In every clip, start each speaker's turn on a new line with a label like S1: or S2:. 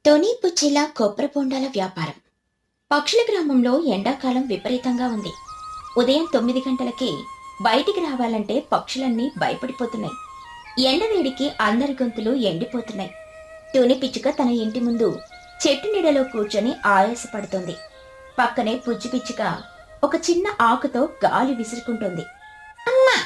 S1: టొనీ పుచ్చిల కొబ్బరి బొండాల వ్యాపారం. పక్షుల గ్రామంలో ఎండాకాలం విపరీతంగా ఉంది. ఉదయం 9 గంటలకే బయటికి రావాలంటే పక్షులన్నీ భయపడిపోతున్నాయి. ఎండవేడికి అందరి గొంతులు ఎండిపోతున్నాయి. టొనీ పిచ్చుక తన ఇంటి ముందు చెట్టు నీడలో కూర్చొని ఆయాసపడుతోంది. పక్కనే పుచ్చి పిచ్చుక ఒక చిన్న ఆకుతో గాలి విసురుకుంటోంది. అమ్మా,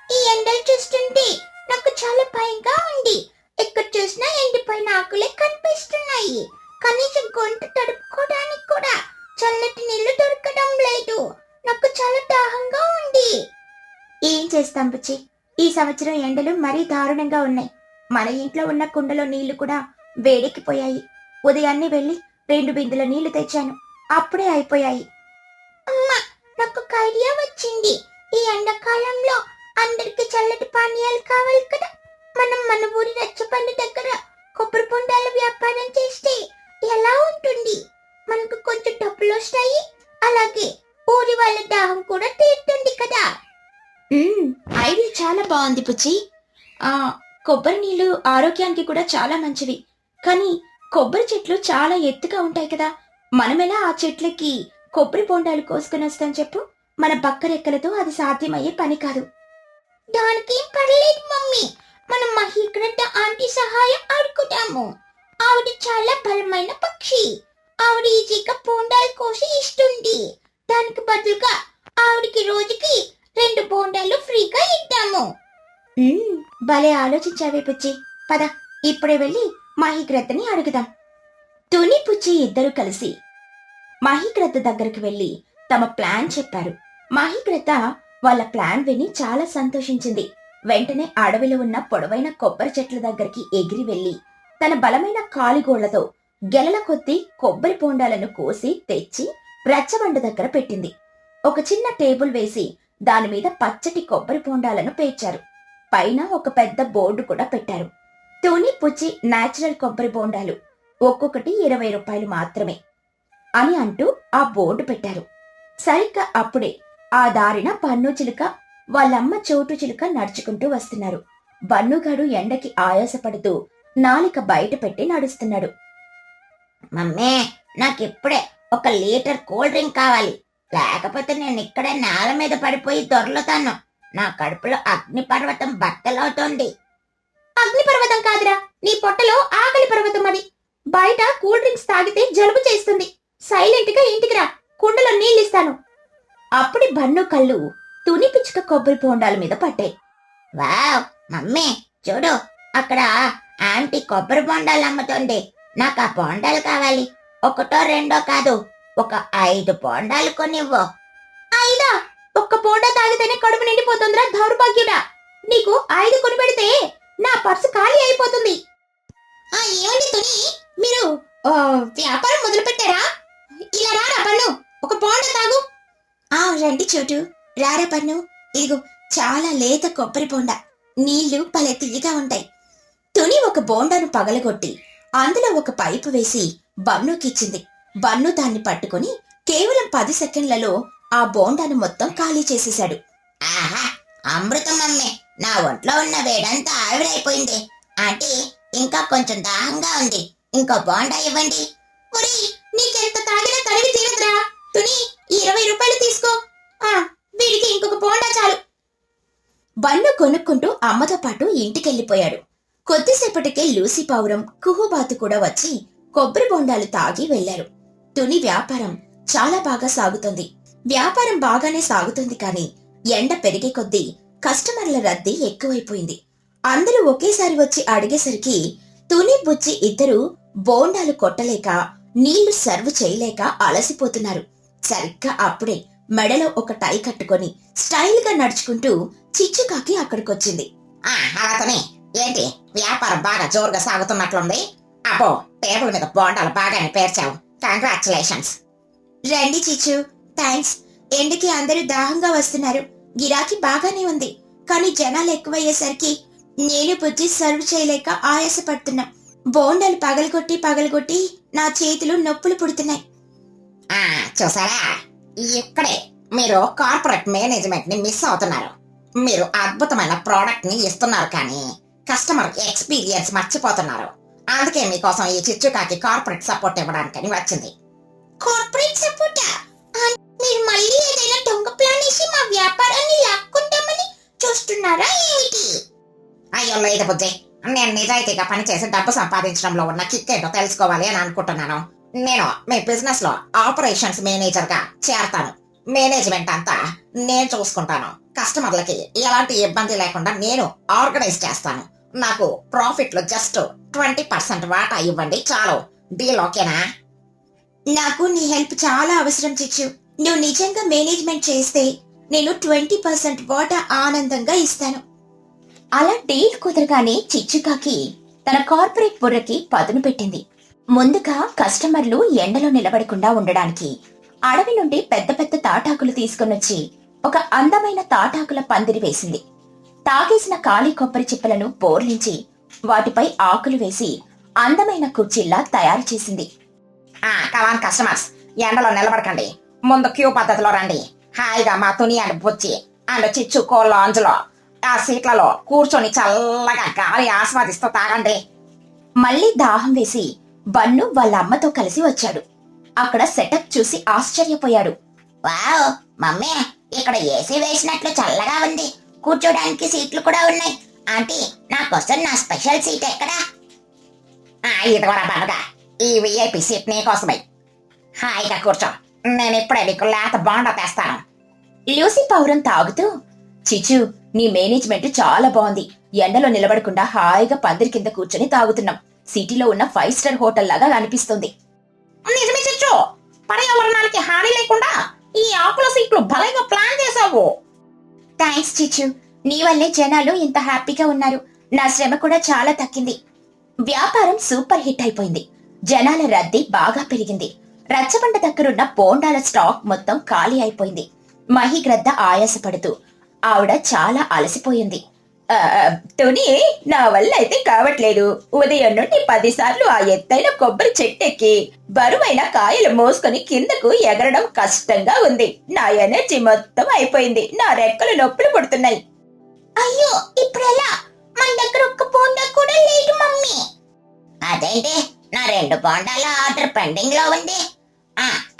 S1: ఈ ఎండలు చూస్తుంటే నాకు చాలా భయంగా ఉంది. ఎక్కడ చూసినా ఎండిపోయిన ఆకులే కనిపిస్తున్నాయి. కనీసం గొంతు తడుపుకోవడానికి కూడా చల్లటి నీళ్లు దొరకడం లేదు. నాకు చాలా దాహంగా ఉంది. ఏం చేస్తాం పుచ్చి, ఈ సంవత్సరం ఎండలు మరీ దారుణంగా ఉన్నాయి. మన ఇంట్లో ఉన్న కుండలో నీళ్లు కూడా వేడెక్కిపోయాయి. ఉదయాన్నే వెళ్ళి 2 బిందెల నీళ్లు తెచ్చాను, అప్పుడే అయిపోయాయి. అమ్మా, నాకు ఒక ఐడియా వచ్చింది. ఈ ఎండాకాలంలో అందరికి చల్లటి పానీయాలు కావాలి కదా. మనం మన ఊరి రచ్చబండ దగ్గర కొబ్బరి బొండాల వ్యాపారం చేస్తే ఎలా ఉంటుంది? మనకు కొంచెం డబ్బులు వస్తాయి, అలాగే ఊరి వాళ్ళ దాహం కూడా తీరుతుంది కదా. ఐడియా చాలా బాగుంది పుచ్చి. కొబ్బరి నీళ్లు ఆరోగ్యానికి కూడా చాలా మంచివి. కానీ కొబ్బరి చెట్లు చాలా ఎత్తుగా ఉంటాయి కదా. మనమెలా ఆ చెట్లకి కొబ్బరి బొండాలు కోసుకుని వస్తాం చెప్పు? మన బక్కరెక్కలతో అది సాధ్యమయ్యే పని కాదు. దానికేం పర్లేదు మమ్మీ, మనం మహీకృత ఆంటీ సహాయం అడుగుతాము. ఆవిడ చాలా బలమైన పక్షి. ఆవిడ ఈజీగా బోండాలు కోసి ఇస్తుంది. దానికి బదులుగా ఆవిడికి రోజుకి 2 బోండాలు ఫ్రీగా ఇద్దాము. భలే ఆలోచించావే పుచ్చి. పద, ఇప్పుడే వెళ్ళి మహీకృతని అడుగుదాం. తుని పుచ్చి ఇద్దరు కలిసి మహీకృత దగ్గరికి వెళ్లి తమ ప్లాన్ చెప్పారు. మహీకృత వాళ్ళ ప్లాన్ విని చాలా సంతోషించింది. వెంటనే అడవిలో ఉన్న పొడవైన కొబ్బరి చెట్ల దగ్గరికి ఎగిరి వెళ్లి తన బలమైన కాలిగోళ్లతో గెలల కొద్దీ కొబ్బరి బొండాలను కోసి తెచ్చి రచ్చబండ దగ్గర పెట్టింది. ఒక చిన్న టేబుల్ వేసి దానిమీద పచ్చటి కొబ్బరి బొండాలను పేర్చారు. పైన ఒక పెద్ద బోర్డు కూడా పెట్టారు. తుని పుచ్చి నేచురల్ కొబ్బరి బొండాలు ఒక్కొక్కటి 20 రూపాయలు మాత్రమే అని అంటూ ఆ బోర్డు పెట్టారు. సరిగ్గా అప్పుడే ఆ దారిన బన్ను చిలుక వాళ్ళమ్మ చోటు చిలుక నడుచుకుంటూ వస్తున్నారు. బన్నుగాడు ఎండకి ఆయాసపడుతూ నాలిక బయట పెట్టి నడుస్తున్నాడు. మమ్మీ, నాకిప్పుడే 1 లీటర్ కూల్ డ్రింక్ కావాలి. లేకపోతే నేను ఇక్కడే నేల మీద పడిపోయి దొర్లుతాను. నా కడుపులో అగ్నిపర్వతం బద్దలవుతోంది. అగ్నిపర్వతం కాదురా, నీ పొట్టలో ఆకలి పర్వతం. అది బయట కూల్ డ్రింక్స్ తాగితే జలుబు చేస్తుంది. సైలెంట్ గా ఇంటికి రా, కుండలో నీళ్ళిస్తాను. అప్పుడి బన్ను కళ్ళు తుని పిచ్చుక కొబ్బరి బొండాల మీద పడ్డాయి. వావ్ మమ్మీ, చూడు, అక్కడ ఆంటీ కొబ్బరి బొండాలు అమ్ముతుంది. నాకు ఆ బొండాలు కావాలి. 1 2 కాదు, ఒక 5 బొండాలు కొనివ్వు. 5? 1 బొండా తాగితేనే కడుపు నిండిపోతుందిరా దౌర్భాగ్యుడా. నీకు 5 కొని పెడితే నా పర్సు ఖాళీ అయిపోతుంది. ఏమండి తుని, మీరు వ్యాపారం మొదలు పెట్టారా? ఇలా రారా పన్ను, 1 బొండా తాగు. రండి చోటు, రారా పన్ను. ఇదిగో చాలా లేత కొబ్బరి బొండా, నీళ్లు భలే తియ్యగా ఉంటాయి. తుని ఒక బోండాను పగలగొట్టి అందులో ఒక పైపు వేసి బన్నుకిచ్చింది. బన్ను దాన్ని పట్టుకుని కేవలం 10 సెకండ్లలో ఆ బోండాను మొత్తం ఖాళీ చేసేశాడు. ఆహా, అమృతం అమ్మే, నా ఒంట్లో ఉన్న వేడంతా ఆవిరైపోయింది. అంటే ఇంకా కొంచెం దాహంగా ఉంది. ఇంకో బోండా ఇవ్వండి. నీకెంత తాగినా తడివి తీరదురా. తుని, 20 రూపాయలు తీసుకో. వీడికి ఇంకొక బోండా చాలు. బన్ను కొనుక్కుంటూ అమ్మతో పాటు ఇంటికెళ్ళిపోయాడు. కొద్దిసేపటికే లూసీ పావురం, కుహుబాతు కూడా వచ్చి కొబ్బరి బొండాలు తాగి వెళ్లారు. తుని వ్యాపారం చాలా బాగా సాగుతుంది. వ్యాపారం బాగానే సాగుతుంది, కానీ ఎండ పెరిగే కొద్దీ కస్టమర్ల రద్దీ ఎక్కువైపోయింది. అందరూ ఒకేసారి వచ్చి అడిగేసరికి తుని బుచ్చి ఇద్దరు బోండాలు కొట్టలేక, నీళ్లు సర్వ్ చేయలేక అలసిపోతున్నారు. సరిగ్గా అప్పుడే మెడలో ఒక టై కట్టుకొని స్టైల్ గా నడుచుకుంటూ చిచ్చుకాకి అక్కడికొచ్చింది. ఏంటి, వ్యాపారం బాగా జోరుగా సాగుతున్నట్లుంది. అబ్బో, టేబుల్ మీద బోండాలు బాగానే పేర్చావు. కంగ్రాచులేషన్స్. రండి చిచ్చు, థ్యాంక్స్. ఎండకి అందరూ దాహంగా వస్తున్నారు. గిరాకీ బాగానే ఉంది, కానీ జనాలు ఎక్కువయ్యేసరికి నేను బుజ్జి సర్వ్ చేయలేక ఆయాసపడుతున్నా. బోండాలు పగలగొట్టి నా చేతులు నొప్పులు పుడుతున్నాయి. చూసారా, ఇక్కడే మీరు కార్పొరేట్ మేనేజ్మెంట్ ని మిస్ అవుతున్నారు. మీరు అద్భుతమైన ప్రోడక్ట్ ని ఇస్తున్నారు, కానీ కస్టమర్ ఎక్స్పీరియన్స్ మర్చిపోతున్నారు.
S2: అందుకే మీకోసం ఈ చిచ్చుకాకి కార్పొరేట్ సపోర్ట్ ఇవ్వడానికని వచ్చింది.
S3: కార్పొరేట్ సపోర్టా? మీరు మళ్ళీ ఏదైనా దొంగ ప్లాన్ వేసి మా వ్యాపారాన్ని లాక్కుంటామని చూస్తున్నారా ఏమిటి?
S2: అయ్యో లేదు బుజ్జి, నేను నిజాయితీగా పనిచేసి డబ్బు సంపాదించడంలో ఉన్న కిక్ ఏంటో తెలుసుకోవాలి అని అనుకుంటున్నాను. నేను మీ బిజినెస్ లో ఆపరేషన్స్ మేనేజర్ గా చేరతాను. మేనేజ్మెంట్ అంతా నేను చూసుకుంటాను. కస్టమర్లకి ఎలాంటి ఇబ్బంది లేకుండా నేను ఆర్గనైజ్ చేస్తాను. నాకు ప్రాఫిట్ లో జస్ట్ 20% వాటా ఇవ్వండి చాలు. డీల్ ఓకేనా?
S3: నాకు నీ హెల్ప్ చాలా అవసరం చిచ్చు. నువ్వు నిజంగా మేనేజ్మెంట్ చేస్తే నేను 20% వాటా ఆనందంగా ఇస్తాను.
S1: అలా డీల్ కుదరగానే చిచ్చుకాకి తన కార్పొరేట్ బుర్రకి పదును పెట్టింది. ముందుగా కస్టమర్లు ఎండలో నిలబడకుండా ఉండడానికి అడవి నుండి పెద్ద పెద్ద తాటాకులు తీసుకొనొచ్చి ఒక అందమైన తాటాకుల పందిరి వేసింది. తాగేసిన ఖాళీ కొబ్బరి చిప్పలను బోర్లించి వాటిపై ఆకులు వేసి అందమైన కుర్చీల్లా తయారు చేసింది.
S2: కమాన్ కస్టమర్స్, ఎండలో నిలబడకండి, ముందు క్యూ పద్ధతిలో రండి. హాయిగా మా తుని అండ్ బుచ్చి అండ్ చిచ్చు కో లాంజ్ లో ఆ సీట్లలో కూర్చొని చల్లగా గాలి ఆస్వాదిస్తూ తాగండి.
S1: మళ్ళీ దాహం వేసి బన్ను వాళ్ళ అమ్మతో కలిసి వచ్చాడు. అక్కడ సెటప్ చూసి ఆశ్చర్యపోయాడు.
S3: వావ్ మమ్మీ, ఇక్కడ ఏసీ వేసినట్లు చల్లగా ఉంది. కూర్చోడానికి సీట్లు కూడా ఉన్నాయి. ఆంటీ, నా కోసం నా స్పెషల్ సీట్ ఎక్కడా?
S2: ఇదిగోరా బాగా, ఈ విఐపి సీట్ నీకోసమే. హాయిగా కూర్చో, నేను ఇప్పుడే నీకు లేత బాండా తెస్తాను.
S1: లూసీ పౌరం తాగుతూ, చిచ్చు నీ మేనేజ్మెంట్ చాలా బాగుంది. ఎండలో నిలబడకుండా హాయిగా పందిరి కింద కూర్చొని తాగుతున్నాం. సిటీలో ఉన్న 5 స్టార్ హోటల్ లాగా అనిపిస్తుంది.
S2: నిజమే చిచ్చు, పర్యావరణానికి హాని లేకుండా ఈ ఆకుల సీట్లు భలేగా ప్లాన్ చేసావు.
S1: థ్యాంక్స్ చిచ్చు, నీ వల్లే జనాలు ఇంత హ్యాపీగా ఉన్నారు. నా శ్రమ కూడా చాలా తగ్గింది. వ్యాపారం సూపర్ హిట్ అయిపోయింది. జనాల రద్దీ బాగా పెరిగింది. రచ్చబండ దగ్గరున్న బోండాల స్టాక్ మొత్తం ఖాళీ అయిపోయింది. మహిగ్రద్ద ఆయాసపడుతూ, ఆవిడ చాలా అలసిపోయింది. తుని, నా వల్ల అయితే కావట్లేదు. ఉదయం నుండి 10 సార్లు ఆ ఎత్తైన కొబ్బరి చెట్టెక్కి బరువైన కాయలు మోసుకొని కిందకు ఎగరడం కష్టంగా ఉంది. నా ఎనర్జీ మొత్తం అయిపోయింది. నా రెక్కలు నొప్పులు పుడుతున్నాయి.
S3: అయ్యో, ఇప్పుడెలా? మన దగ్గర ఒక్క బోండా కూడా లేదు మమ్మీ. అదేంటి, నా 2 బోండాల ఆర్డర్ పెండింగ్ లో ఉంది.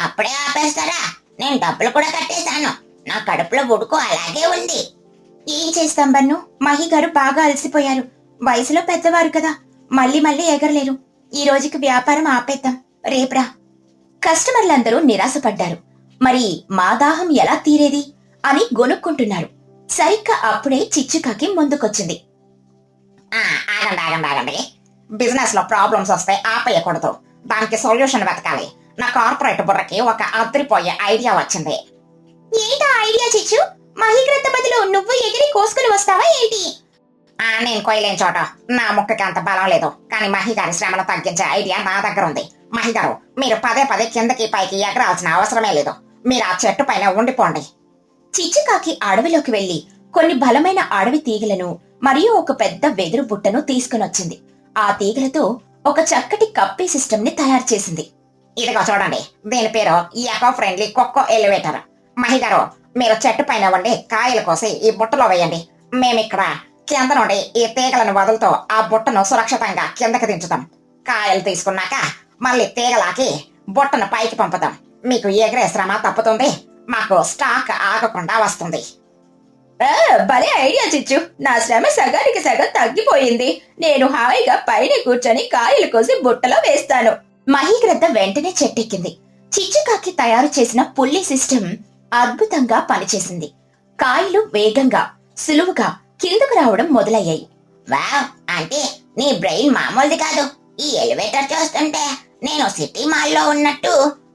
S3: అప్పుడే ఆపేస్తారా? నేను డబ్బులు కూడా కట్టేశాను. నా కడుపులో ఉడుకు అలాగే ఉంది.
S1: ఏం చేస్తాం బన్ను, మహి గారు బాగా అలసిపోయారు. వయసులో పెద్దవారు కదా, మళ్ళీ మళ్ళీ ఎగరలేరు. ఈ రోజుకి వ్యాపారం ఆపేద్దాం, రేప్రా. కస్టమర్లందరూ నిరాశపడ్డారు. మరి మా దాహం ఎలా తీరేది అని గొనుక్కుంటున్నారు. సరిగ్గా అప్పుడే చిచ్చుకాకి ముందుకొచ్చింది.
S2: ఆగండి, బిజినెస్ లో ప్రాబ్లమ్స్ వస్తే ఆపేయకూడదు. దానికి సొల్యూషన్ వెతకాలి. నా కార్పొరేట్ బుర్రకి ఒక అదిరిపోయే ఐడియా వచ్చింది.
S3: ఏంటా ఐడియా చిచ్చు? మహిగ్రద్ద బదులు నువ్వు ఎగిరి కోసుకుని వస్తావా ఏంటి?
S2: నేను కొయ్యలేని చోట నా ముక్కకి అంత బలం లేదు. కానీ మహిగారి శ్రమను తగ్గించే ఐడియా నా దగ్గర ఉంది. మహిగారు, మీరు పదే పదే కిందకి పైకి ఎగరాల్సిన అవసరమే లేదు. మీరు ఆ చెట్టు పైన ఉండిపోండి.
S1: చిచ్చుకాకి అడవిలోకి వెళ్లి కొన్ని బలమైన అడవి తీగలను మరియు ఒక పెద్ద వెదురు బుట్టను తీసుకునొచ్చింది. ఆ తీగలతో ఒక చక్కటి కప్పీ సిస్టమ్ ని తయారు చేసింది.
S2: ఇదిగో చూడండి, దీని పేరు ఎకో ఫ్రెండ్లీ కొక్కో ఎలివేటర్. మహిగారు, మీరు చెట్టు పైన ఉండి కాయలు కోసి ఈ బుట్టలో వేయండి. మేమిక్కడ కింద నుండి ఈ తీగలను వదులుతూ ఆ బుట్టను సురక్షితంగా కిందకి దించుతాం. కాయలు తీసుకున్నాక మళ్ళీ తీగలాకి బుట్టను పైకి పంపుతాం. మీకు ఎగిరే శ్రమ తప్పుతుంది, మాకు స్టాక్ ఆగకుండా వస్తుంది.
S1: భలే ఐడియా చిచ్చు, నా శ్రమ సగానికి సగం తగ్గిపోయింది. నేను హాయిగా పైన కూర్చొని కాయలు కోసి బుట్టలో వేస్తాను. మహిగ్రద్ద వెంటనే చెట్టెక్కింది. చిచ్చుకాకి తయారు చేసిన పుల్లి సిస్టమ్ అద్భుతంగా పనిచేసింది. కాయలు వేగంగా సులువుగా కిందకు రావడం మొదలయ్యాయి.
S3: వావ్ అంటే నీ బ్రెయిన్ మామూలుది కాదు. ఈ ఎలివేటర్ చూస్తుంటే నేను సిటీ మాల్లో ఉన్నట్టు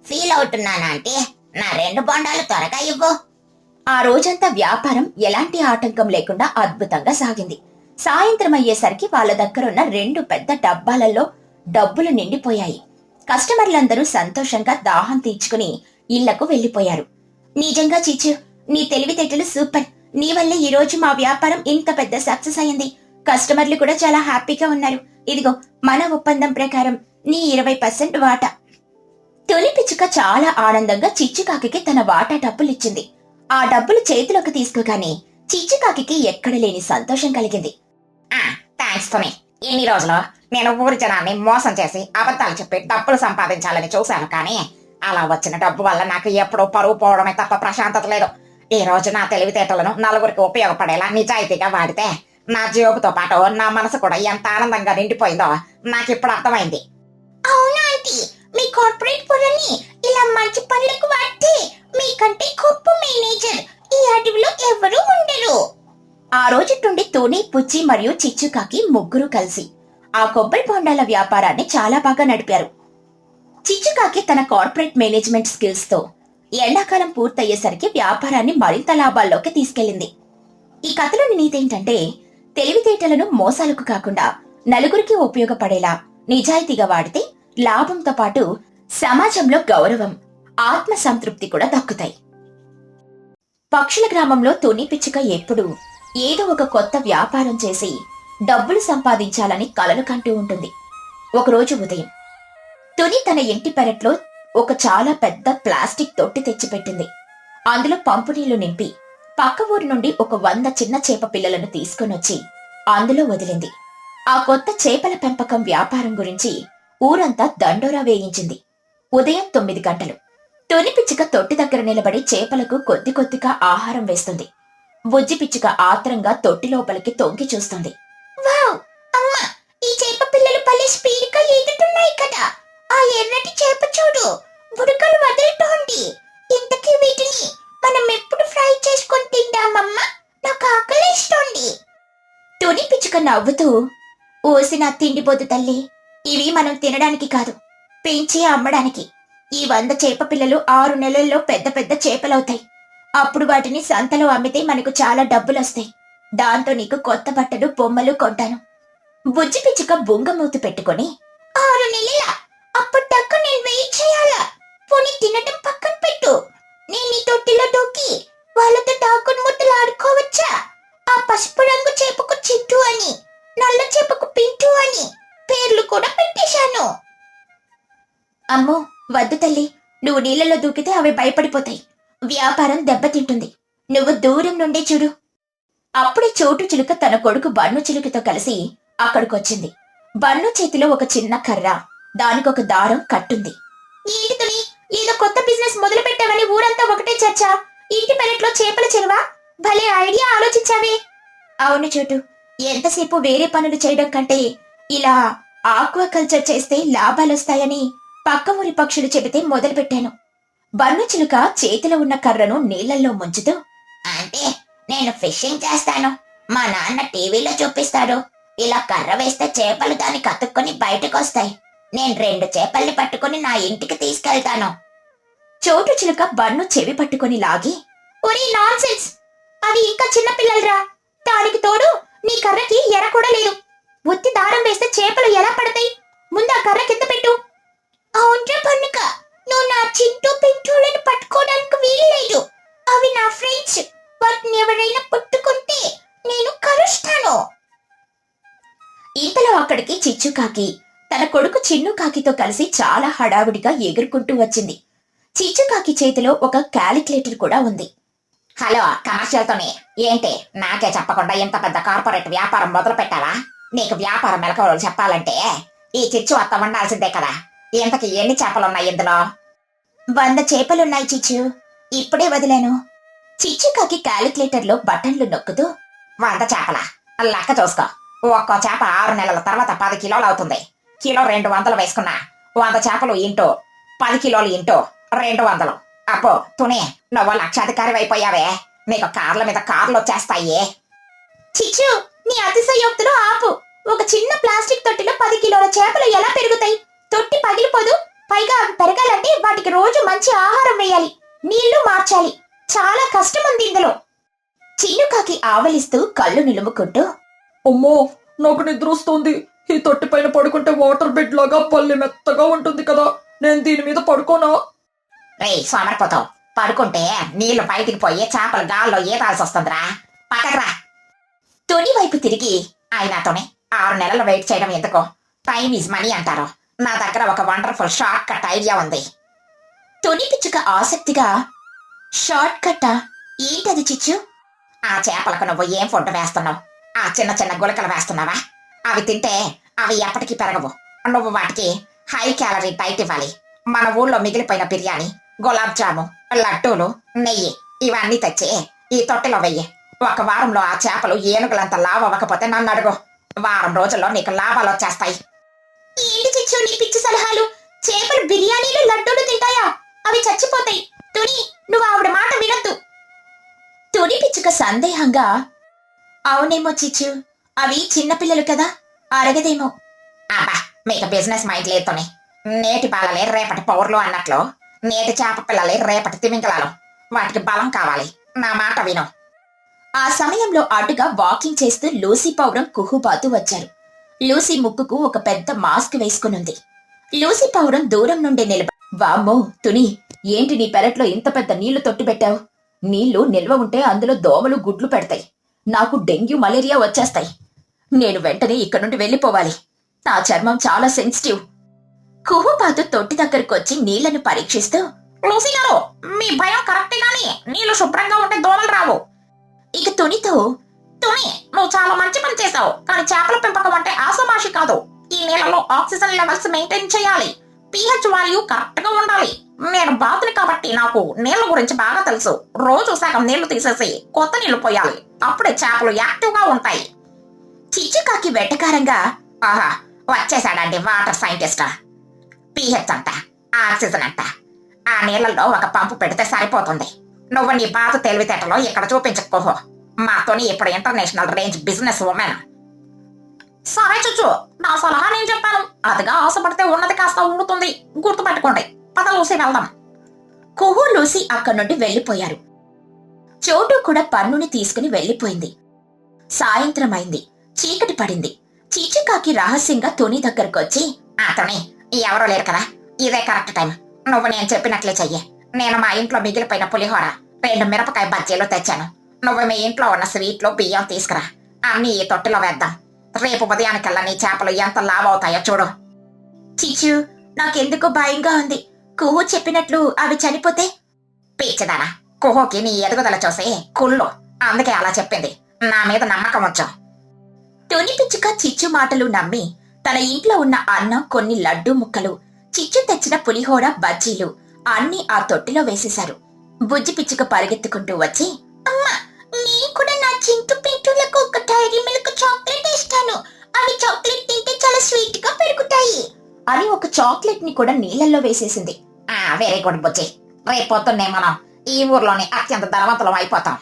S3: ఫీల్ అవుతున్నాను. అంటే నా 2 బొండాలు త్వరగా ఇవ్వు.
S1: ఆ రోజంతా వ్యాపారం ఎలాంటి ఆటంకం లేకుండా అద్భుతంగా సాగింది. సాయంత్రం అయ్యేసరికి వాళ్ళ దగ్గరున్న 2 పెద్ద డబ్బాలలో డబ్బులు నిండిపోయాయి. కస్టమర్లందరూ సంతోషంగా దాహం తీర్చుకుని ఇళ్లకు వెళ్లిపోయారు. నిజంగా చిచ్చు, నీ తెలివితేటలు సూపర్. నీ వల్లే ఈ రోజు మా వ్యాపారం ఇంత పెద్ద సక్సెస్ అయింది. కస్టమర్లు కూడా చాలా హ్యాపీగా ఉన్నారు. ఇదిగో మన ఒప్పందం ప్రకారం నీ 20% వాటా. తొలి పిచ్చుక చాలా ఆనందంగా చిచ్చుకాకి తన వాటా డబ్బులిచ్చింది. ఆ డబ్బులు చేతిలోకి తీసుకోగానే చిచ్చుకాకి ఎక్కడ లేని సంతోషం కలిగింది.
S2: థ్యాంక్స్ తుని, ఇన్ని రోజులు నేను ఊరి జనాన్ని మోసం చేసి అబద్ధాలు చెప్పి డబ్బులు సంపాదించాలని చూశాను, కానీ అలా వచ్చిన డబ్బు వల్ల నాకు ఎప్పుడూ పరువు పోవడమే తప్ప ప్రశాంతత లేదు. ఈ రోజు నా తెలివితేటలను నలుగురికి ఉపయోగపడేలా నిజాయితీగా వాడితే నా జేబుతో పాటు నా మనసు కూడా ఎంత ఆనందంగా నిండిపోయిందో నాకు ఇప్పుడు అర్థమైంది.
S3: అవునా ఆంటీ, మీ కార్పొరేట్ పొరని ఇలా మంచి పనులకు వాడితే మీకంటే గొప్ప మేనేజర్ ఈ అడవిలో ఎవరూ ఉండరు.
S1: ఆ రోజు నుండి తుని, పుచ్చి మరియు చిచ్చుకాకి ముగ్గురు కలిసి ఆ కొబ్బరి బొండాల వ్యాపారాన్ని చాలా బాగా నడిపారు. చిచ్చుకాకి తన కార్పొరేట్ మేనేజ్మెంట్ స్కిల్స్ తో ఎండాకాలం పూర్తయ్యేసరికి వ్యాపారాన్ని మరింత లాభాల్లోకి తీసుకెళ్లింది. ఈ కథలోని నీతేంటంటే, తెలివితేటలను మోసాలకు కాకుండా నలుగురికి ఉపయోగపడేలా నిజాయితీగా వాడితే లాభంతో పాటు సమాజంలో గౌరవం, ఆత్మ సంతృప్తి కూడా దక్కుతాయి. పక్షుల గ్రామంలో తుని పిచ్చుక ఎప్పుడూ ఏదో ఒక కొత్త వ్యాపారం చేసి డబ్బులు సంపాదించాలని కలలు కంటూ ఉంటుంది. ఒకరోజు ఉదయం తుని తన ఇంటి పెరట్లో ఒక చాలా పెద్ద ప్లాస్టిక్ తొట్టి తెచ్చిపెట్టింది. అందులో పంపు నీళ్లు నింపి పక్క ఊరి నుండి ఒక 100 చిన్న చేప పిల్లలను తీసుకొనొచ్చి అందులో వదిలింది. ఆ కొత్త చేపల పెంపకం వ్యాపారం గురించి ఊరంతా దండోరా వేయించింది. ఉదయం 9 గంటలు తుని పిచ్చుక తొట్టి దగ్గర నిలబడి చేపలకు కొద్ది కొద్దిగా ఆహారం వేస్తుంది. బుజ్జి పిచ్చుక ఆత్రంగా తొట్టి లోపలికి తొంగి చూస్తుంది.
S3: వావ్ అమ్మా, ఈ చేప పిల్లలు భలే స్పీడ్గా ఈదుతున్నాయి కదా. ఆ ఎర్రటి చేప చూడు, బుడకలు వదులుతోంది. ఇంతకీ వీటిని మనం ఎప్పుడు ఫ్రై చేసుకొని తిందామమ్మా? నాకు ఆకలిస్తోంది.
S1: తుని పిచ్చుక నవ్వుతూ, ఓసిన తిండిపోతు తల్లి, ఇవి మనం తినడానికి కాదు, పెంచి అమ్మడానికి. ఈ 100 చేప పిల్లలు 6 నెలల్లో పెద్ద పెద్ద చేపలవుతాయి. అప్పుడు వాటిని సంతలో అమ్మితే మనకు చాలా డబ్బులొస్తాయి. దాంతో నీకు కొత్త బట్టలు, బొమ్మలు కొంటాను. బుజ్జి పిచ్చుక బుంగమూతి పెట్టుకొని,
S3: 6 నెలల? అప్పటిదాకా నేను వెయిట్ చేయాలా? పోనీ తినడం పక్కన పెట్టు, నేను ఈ తొట్టిలో దూకి వాళ్ళతో డాకుడు ముద్దలు ఆడుకోవచ్చా? ఆ పసుపు రంగు చేపకు చిట్టు అని, నల్ల చేపకు పింటు అని పేర్లు కూడా పెట్టేశాను.
S1: అమ్మో వద్దు తల్లి, నువ్వు నీళ్ళలో దూకితే అవి భయపడిపోతాయి. వ్యాపారం దెబ్బతింటుంది. నువ్వు దూరం నుండి చూడు. అప్పుడే చోటు చిలుక తన కొడుకు బన్ను చిలుకతో కలిసి అక్కడికొచ్చింది. బన్ను చేతిలో ఒక చిన్న కర్ర, దానికొక దారం కట్టుంది.
S3: ఏంటి తుని, ఏదో కొత్త బిజినెస్ మొదలు పెట్టావని ఊరంతా ఒకటే చర్చ. ఇంటి పెరట్లో చేపల చెరువా? భలే ఐడియా ఆలోచించావే.
S1: అవును చోటు, ఎంతసేపు వేరే పనులు చేయడం కంటే ఇలా ఆక్వాకల్చర్ చేస్తే లాభాలొస్తాయని పక్క ఊరి పక్షులు చెబితే మొదలుపెట్టాను. బన్ను చిలుక చేతిలో ఉన్న కర్రను నీళ్లల్లో ముంచుతూ,
S3: అంటే నేను ఫిషింగ్ చేస్తాను, మా నాన్న టీవీలో చూపిస్తాడు. ఇలా కర్ర వేస్తే చేపలు దానికి అతుక్కొని బయటకు వస్తాయి. నేను 2 చేపల్ని పట్టుకుని నా ఇంటికి తీసుకెళ్తాను.
S1: చోటు చిలుక బన్ను చెవి పట్టుకుని లాగి,
S3: ఒరే నాన్సెన్స్, అవి ఇంకా చిన్న పిల్లలరా. దానికి తోడు నీ కర్రకి ఎర కూడా లేదు. ఉత్తి దారం వేస్తే చేపలు ఎలా పడతాయి? ముందు ఆ కర్ర కింద పెట్టు. అవునరా పన్నుక, నువ్వు నా చింటూ పింటూలను పట్టుకోవడానికి వీలు లేదు. అవి నా ఫ్రెండ్స్. వాటిని ఎవరైనా పట్టుకుంటే నేను కరుస్తాను.
S1: ఇంతలో అక్కడికి చిచ్చుకాకి తన కొడుకు చిన్నుకాకితో కలిసి చాలా హడావుడిగా ఎగురుకుంటూ వచ్చింది. చిచ్చుకాకి చేతిలో ఒక క్యాలిక్యులేటర్ కూడా ఉంది.
S2: హలో కమర్షియల్తోనే ఏంటి, నాకే చెప్పకుండా ఇంత పెద్ద కార్పొరేట్ వ్యాపారం మొదలు పెట్టావా? నీకు వ్యాపారం మెలకువలు చెప్పాలంటే ఈ చిచ్చు అత్త ఉండాల్సిందే కదా. ఇంతకి ఎన్ని చేపలున్నాయి ఇందులో?
S1: 100 చేపలున్నాయి చిచ్చు, ఇప్పుడే వదిలాను. చిచ్చుకాకి క్యాలిక్యులేటర్లో బటన్లు నొక్కుతూ,
S2: 100 చేపల లెక్క చూసుకో. ఒక్కో చేప 6 నెలల తర్వాత 10 కిలోలు అవుతుంది. కిలో 200 వేసుకున్నా 100 చేపలు ఇంటూ 10 కిలోలు ఇంటూ 200. అప్పో తుని, నువ్వు లక్షాధికారి అయిపోయావే. నీకు కార్ల మీద కార్లు వచ్చేస్తాయి.
S3: చిచ్చు, నీ అతిశయోక్తులు ఆపు. ఒక చిన్న ప్లాస్టిక్ తొట్టిలో 10 కిలోల చేపలు ఎలా పెరుగుతాయి? తొట్టి పగిలిపోదు. పైగా అవి పెరగాలంటే వాటికి రోజు మంచి ఆహారం వేయాలి, నీళ్లు మార్చాలి. చాలా కష్టం ఉంది ఇందులో.
S1: చిన్నుకాకి ఆవలిస్తూ కళ్ళు నిలుముకుంటూ,
S4: అమ్మో నాకు నిద్ర వస్తుంది. ఈ తొట్టి పైన పడుకుంటే వాటర్ బెడ్ లాగా పల్లె మెత్తగా ఉంటుంది కదా, నేను దీని మీద పడుకోనా?
S2: రేయ్ సోమరిపోతావు, పడుకుంటే నీళ్లు బయటికి పోయి చేపలు గాల్లో ఈదాల్సి వస్తుందిరా. పక్కకురా.
S1: తుని వైపు తిరిగి,
S2: అయినాతోనే 6 నెలలు వెయిట్ చేయడం ఎందుకు? టైం ఈజ్ మనీ అంటారు. నా దగ్గర ఒక వండర్ఫుల్ షార్ట్ కట్ ఐడియా ఉంది.
S1: తుని పిచ్చుక ఆసక్తిగా, షార్ట్ కట్టా? ఏంటది చిచ్చు?
S2: ఆ చేపలకు నువ్వు ఏం ఫుడ్ వేస్తున్నావు? ఆ చిన్న చిన్న గుళకలు వేస్తున్నావా? అవి తింటే అవి ఎప్పటికీ పెరగవు. నువ్వు వాటికి హై క్యాలరీ డైట్ ఇవ్వాలి. మన ఊళ్ళో మిగిలిపోయిన బిర్యానీ, గులాబ్ జాము, లడ్డూలు, నెయ్యి ఇవన్నీ తెచ్చి ఈ తొట్టెలో వెయ్యి. ఒక వారంలో ఆ చేపలు ఏనుగులంత లావు అవ్వకపోతే నన్ను అడుగు. వారం రోజుల్లో నీకు లాభాలు వచ్చేస్తాయి.
S1: ఏంటి చిచ్చు నీ పిచ్చి సలహాలు? చేపలు బిర్యానీలు లడ్డూలు తింటాయా? అవి చచ్చిపోతాయి. తుని, నువ్వు ఆవిడ మాట వినొద్దు. తుని పిచ్చుక సందేహంగా, అవునేమో చిచ్చు, అవి చిన్నపిల్లలు కదా, అరగదేమో.
S2: అబ్బా, మీకు బిజినెస్ మైండ్ లేదుతోని. నేటి పాలలే రేపటి పౌర్లు అన్నట్లు నేటి చేప పిల్లలే రేపటి తిమింగలాలు. వాటికి బలం కావాలి. నా మాట విను.
S1: ఆ సమయంలో అటుగా వాకింగ్ చేస్తూ లూసీ పౌరం కుహుబాతు వచ్చారు. లూసీ ముక్కుకు ఒక పెద్ద మాస్క్ వేసుకునుంది. లూసీ పౌరం దూరం నుండి వామ్మో తుని, ఏంటి నీ పెరట్లో ఇంత పెద్ద నీళ్లు తొట్టి పెట్టావు? నీళ్లు నిల్వ ఉంటే అందులో దోమలు గుడ్లు పెడతాయి. నాకు డెంగ్యూ మలేరియా వచ్చేస్తాయి. నేను వెంటనే ఇక్కడ నుండి వెళ్ళిపోవాలి. నా చర్మం చాలా సెన్సిటివ్. కుహుబాతు తొట్టి దగ్గరకొచ్చి నీళ్లను పరీక్షిస్తూ,
S2: లూసీ గారు, మీ భయం కరెక్టే గాని నీళ్లు శుభ్రంగా ఉంటే దోమలు రావు.
S1: ఇక తునితో,
S2: తుని, నువ్వు చాలా మంచి పని చేసావు. కానీ చేపల పెంపకం అంటే ఆసమాషి కాదు. ఈ నీళ్ళలో ఆక్సిజన్ లెవెల్స్ మెయింటైన్ చేయాలి. pH వాల్యూ కరెక్ట్ గా ఉండాలి. నేను బాతుని కాబట్టి నాకు నీళ్ల గురించి బాగా తెలుసు. రోజు సగం నీళ్లు తీసేసి కొత్త నీళ్లు పోయాలి. అప్పుడే చేపలు యాక్టివ్ గా ఉంటాయి.
S1: చిచ్చుకాకి వెటకారంగా,
S2: ఆహా, వచ్చేసాడండి వాటర్ సైంటిస్ట్. pH అంట, ఆక్సిజన్ అంట. ఆ నీళ్లలో ఒక పంపు పెడితే సరిపోతుంది. నువ్వు నీ బాతు తెలివితేటలో ఇక్కడ చూపించకపోహో. మాతోని ఇప్పుడు ఇంటర్నేషనల్ రేంజ్ బిజినెస్ ఉమెన్. సరే చుచ్చు, నా సలహా నేను చెప్పాను. అదిగా ఆశపడితే ఉన్నది కాస్త ఉండుతుంది. గుర్తుపెట్టుకోండి. పద లూసీ, వెళ్దాం.
S1: కుహు లూసీ అక్కడి నుండి వెళ్లిపోయారు. చోటు కూడా పన్నుని తీసుకుని వెళ్లిపోయింది. సాయంత్రం అయింది. చీకటి పడింది. చిచ్చుకాకి రహస్యంగా తుని దగ్గరకొచ్చి,
S2: అతని ఎవరో లేరు కదా, ఇదే కరెక్ట్ టైం. నువ్వు నేను చెప్పినట్లే చెయ్యి. నేను మా ఇంట్లో మిగిలిపోయిన పులిహోర, 2 మిరపకాయ బజ్జీలు తెచ్చాను. నువ్వు మీ ఇంట్లో ఉన్న స్వీట్లు, బియ్యం తీసుకురా. అన్ని ఈ తొట్టిలో వేద్దాం. రేపు ఉదయానికల్లా నీ చేపలు ఎంత లావవుతాయో చూడు.
S1: చిచ్చు, నాకెందుకో భయంగా ఉంది. కుహు చెప్పినట్లు అవి చనిపోతే?
S2: పిచ్చిదానా, కుహోకి నీ ఎదుగుదల చూసి కుళ్ళు, అందుకే అలా చెప్పింది. నా మీద నమ్మకం వచ్చు.
S1: తుని పిచ్చుక చిచ్చు మాటలు నమ్మి తన ఇంట్లో ఉన్న అన్నం, కొన్ని లడ్డూ ముక్కలు, చిచ్చు తెచ్చిన పులిహోర, బజ్జీలు అన్నీ ఆ తొట్టిలో వేసేశారు. బుజ్జి పిచ్చుక పరిగెత్తుకుంటూ వచ్చి, అమ్మా, నేను కూడా నా చింటు పింటులకు ఒక డైరీ మిల్క్ చాక్లెట్ ఇస్తాను. అవి చాక్లెట్ తింటే చాలా స్వీట్ గా పెరుగుతాయి అని ఒక చాక్లెట్ ని కూడా నీళ్ళల్లో వేసేసింది.
S2: వెరీ గుడ్ బుజ్జి. రేపు పొద్దున్నే మనం ఈ ఊర్లోని అత్యంత ధనవంతులం అయిపోతాం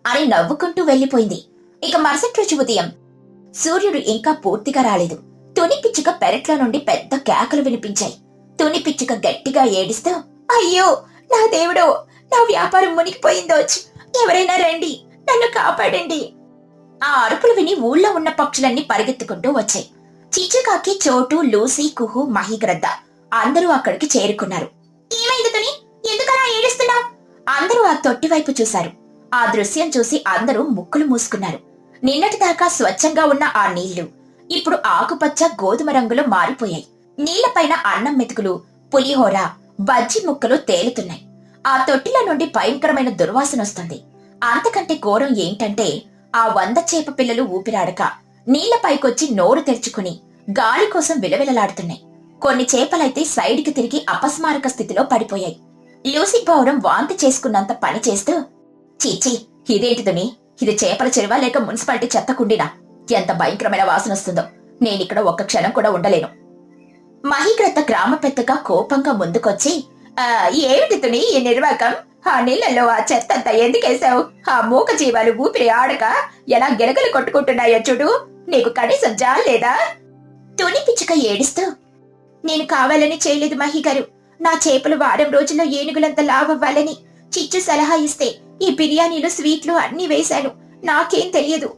S1: అని నవ్వుకుంటూ వెళ్లిపోయింది. ఇక మరుసటి రోజు ఉదయం సూర్యుడు ఇంకా పూర్తిగా రాలేదు. తుని పిచ్చుక పెరట్లో నుండి పెద్ద కేకలు వినిపించాయి. తుని పిచ్చుక గట్టిగా ఏడుస్తూ, అయ్యో నా దేవుడో, నా వ్యాపారం మునిగిపోయిందోచ్, ఎవరైనా రండి, నన్ను కాపాడండి. ఆ అరుపులు విని ఊళ్ళో ఉన్న పక్షులన్నీ పరిగెత్తుకుంటూ వచ్చాయి. చిచ్చుకాకి, చోటు, లూసీ, కుహు, మహిగ్రద్ద అందరూ అక్కడికి చేరుకున్నారు. ఏమైంది తుని, ఎందుకలా ఏడుస్తున్నావు? అందరూ ఆ తొట్టి వైపు చూశారు. ఆ దృశ్యం చూసి అందరూ ముక్కులు మూసుకున్నారు. నిన్నటిదాకా స్వచ్ఛంగా ఉన్న ఆ నీళ్లు ఇప్పుడు ఆకుపచ్చ, గోధుమ రంగులో మారిపోయాయి. నీళ్లపైన అన్నం మెతుకులు, పులిహోర, బజ్జి ముక్కలు తేలుతున్నాయి. ఆ తొట్టిలో నుండి భయంకరమైన దుర్వాసన వస్తుంది. అంతకంటే ఘోరం ఏంటంటే ఆ 100 చేప పిల్లలు ఊపిరాడక నీళ్లపైకొచ్చి నోరు తెరుచుకుని గాలి కోసం విలవిలలాడుతున్నాయి. కొన్ని చేపలైతే సైడ్కి తిరిగి అపస్మారక స్థితిలో పడిపోయాయి. లూసీ పౌరం వాంతి చేసుకున్నంత పని చేస్తూ, చీచి, ఇదేంటిదని? ఇది చేపల చెరువా లేక మున్సిపాలిటీ చెత్త కుండీనా? ఎంత భయంకరమైన వాసన వస్తుందో, నేనిక్కడ ఒక్క క్షణం కూడా ఉండలేను. మహిగ్రద్ద గ్రామ పెద్దగా కోపంగా ముందుకొచ్చి, ఏమిటి తుని ఈ నిర్వాకం? ఆ నీళ్లలో ఆ చెత్త అంతా ఎందుకేశావు? ఆ మూక జీవాలు ఊపిరి ఆడక ఎలా గిలగలు కొట్టుకుంటున్నాయో చూడు, నీకు కనీసం జాలి లేదా? తుని పిచ్చుక ఏడుస్తూ, నేను కావాలని చేయలేదు మహిగారు. నా చేపలు వారం రోజుల్లో ఏనుగులంత లావవ్వాలని చిచ్చు సలహా ఇస్తే ఈ బిర్యానీలు, స్వీట్లు అన్నీ వేశాను. నాకేం తెలియదు.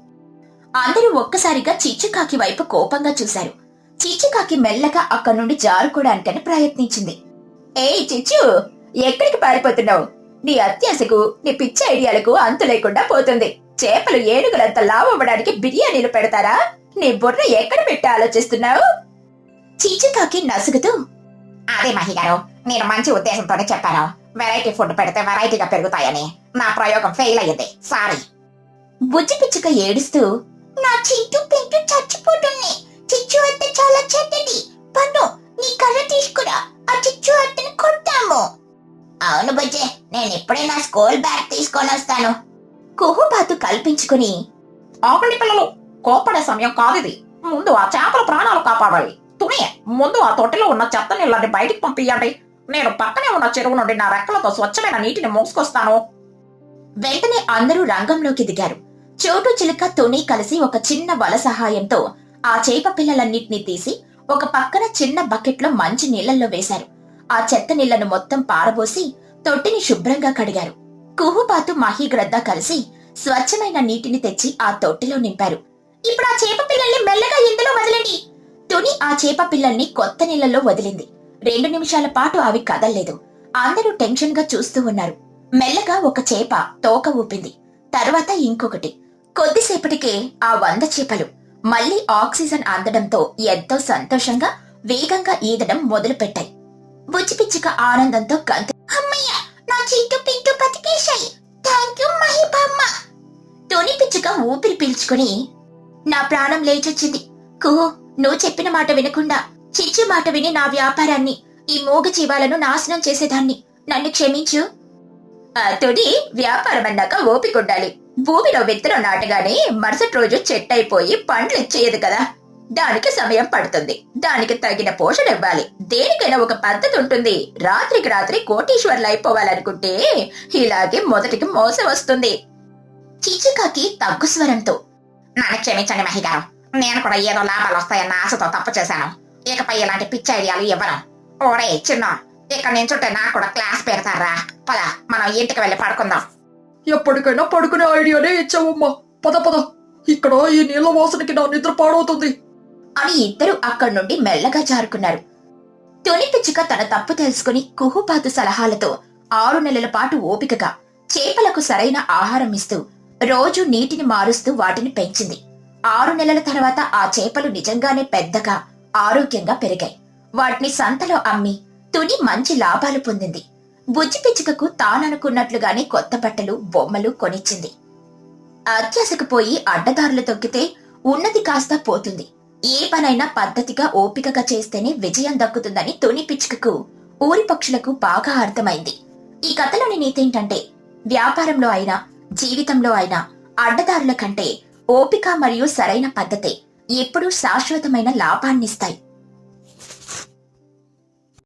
S1: అందరూ ఒక్కసారిగా చిచ్చుకాకి వైపు కోపంగా చూశారు. చిచ్చుకాకి మెల్లగా అక్కడి నుండి జారుకోవడానికని ప్రయత్నించింది. ఏయ్ చిచ్చు, ఎక్కడికి పారిపోతున్నావు? నీ అత్యాశకు, నీ పిచ్చి ఐడియాలకు అంతు లేకుండా పోతుంది. చేపలు ఏనుగులంత లావవ్వడానికి బిర్యానీలు పెడతారా? నీ బుర్ర ఎక్కడ పెట్టి ఆలోచిస్తున్నావు? చిచ్చుకాకి నసుగుతూ,
S2: అదే మహిగారు, నేను మంచి ఉద్దేశంతోనే చెప్పాను. వెరైటీ ఫుడ్ పెడితే వెరైటీగా పెరుగుతాయని. నా ప్రయోగం ఫెయిల్ అయ్యింది, సారీ.
S1: బుజ్జి పిచ్చుక ఏడుస్తూ, నా చింటూ పింటూ చచ్చి
S3: స్కూల్ బ్యాగ్ తీసుకొని వస్తాను.
S1: కుహుబాతు కల్పించుకుని
S2: ఆపండి పిల్లలు, కోపడే సమయం కాదిది. ముందు ఆ చేపల ప్రాణాలు కాపాడాలి. తుని, ముందు ఆ తొట్టిలో ఉన్న చెత్త నీళ్ళని బయటికి పంపించండి. నేను పక్కనే ఉన్న చెరువు నుండి నా రెక్కలతో స్వచ్ఛమైన నీటిని మోసుకొస్తాను.
S1: వెంటనే అందరూ రంగంలోకి దిగారు. చోటు చిలుక తుని కలిసి ఒక చిన్న వల సహాయంతో ఆ చేప పిల్లలన్నిటినీ తీసి ఒక పక్కన చిన్న బకెట్లో మంచి నీళ్లలో వేశారు. ఆ చెత్త నీళ్లను మొత్తం పారబోసి తొట్టిని శుభ్రంగా కడిగారు. కుహుబాతు మహీగ్రద్ద కలిసి స్వచ్ఛమైన నీటిని తెచ్చి ఆ తొట్టిలో నింపారు. ఇప్పుడు ఆ చేప పిల్లల్ని మెల్లగా ఇందులో వదలండి. తుని ఆ చేప పిల్లల్ని కొత్త నీళ్లలో వదిలింది. 2 నిమిషాల పాటు అవి కదల్లేదు. అందరూ టెన్షన్ గా చూస్తూ ఉన్నారు. మెల్లగా ఒక చేప తోక ఊపింది. తర్వాత ఇంకొకటి. కొద్దిసేపటికే ఆ 100 చేపలు మళ్లీ ఆక్సిజన్ అందడంతో ఎంతో సంతోషంగా వేగంగా ఈదడం మొదలుపెట్టాయి. బుచ్చిపిచ్చుక ఆనందంతో గంతు.
S3: అమ్మయ్య, నా చింటూ పింటూ బతికేశాయి. థ్యాంక్ యూ మహిబామ్మ.
S1: తుని పిచ్చుక ఊపిరి పీల్చుకుని నా ప్రాణం లేచొచ్చింది. కుహు, నువ్వు చెప్పిన మాట వినకుండా చిచ్చు మాట విని నా వ్యాపారాన్ని, ఈ మూగ జీవాలను నాశనం చేసేదాన్ని. నన్ను క్షమించు. తుడి, వ్యాపారం అన్నాక ఓపికండాలి. భూమిలో విత్తనం నాటగానే మరుసటి రోజు చెట్టయిపోయి పండ్లు ఇచ్చేయదు కదా. దానికి సమయం పడుతుంది. దానికి తగిన పోషణ ఇవ్వాలి. దేనికైనా ఒక పద్ధతి ఉంటుంది. రాత్రికి రాత్రి కోటీశ్వర్లు అయిపోవాలనుకుంటే ఇలాగే మొదటికి మోసం వస్తుంది. చిచ్చుకాకి తగ్గు స్వరంతో
S2: నన్ను క్షమించండి మహిగారు. నేను కూడా ఏదో లాభాలు వస్తాయన్న ఆశతో తప్పు చేశాను. ఇకపై ఇలాంటి పిచ్చి ఐడియాలు ఇవ్వను. ఓరే చిన్న, ఇక్కడ నించుంటే నాకు కూడా క్లాస్ పెడతారా? పద, మనం ఇంటికి వెళ్ళి పడుకుందాం.
S4: ఎప్పటికైనా పడుకునే ఐడియానే ఇచ్చావమ్మా. పద పద, ఇక్కడ ఈ నీళ్ల వాసనకి నా నిద్ర పాడవుతుంది
S1: అని ఇద్దరు అక్కడి నుండి మెల్లగా జారుకున్నారు. తుని పిచ్చుక తన తప్పు తెలుసుకుని కుహుబాతు సలహాలతో 6 నెలల పాటు ఓపికగా చేపలకు సరైన ఆహారం ఇస్తూ రోజు నీటిని మారుస్తూ వాటిని పెంచింది. 6 నెలల తర్వాత ఆ చేపలు నిజంగానే పెద్దగా ఆరోగ్యంగా పెరిగాయి. వాటిని సంతలో అమ్మి తుని మంచి లాభాలు పొందింది. బుజ్జి పిచ్చుకకు తాననుకున్నట్లుగానే కొత్త బట్టలు, బొమ్మలు కొనిచ్చింది. అత్యాశకు పోయి అడ్డదారులు తొక్కితే ఉన్నది కాస్త పోతుంది. ఏ పనైనా పద్ధతిగా ఓపికగా చేస్తేనే విజయం దక్కుతుందని తుని పిచ్చుకకు, ఊరి పక్షులకు బాగా అర్థమైంది. ఈ కథలోని నీతేంటంటే, వ్యాపారంలో అయినా జీవితంలో అయినా అడ్డదారుల కంటే ఓపిక మరియు సరైన పద్ధతే ఎప్పుడూ శాశ్వతమైన లాభాన్నిస్తాయి.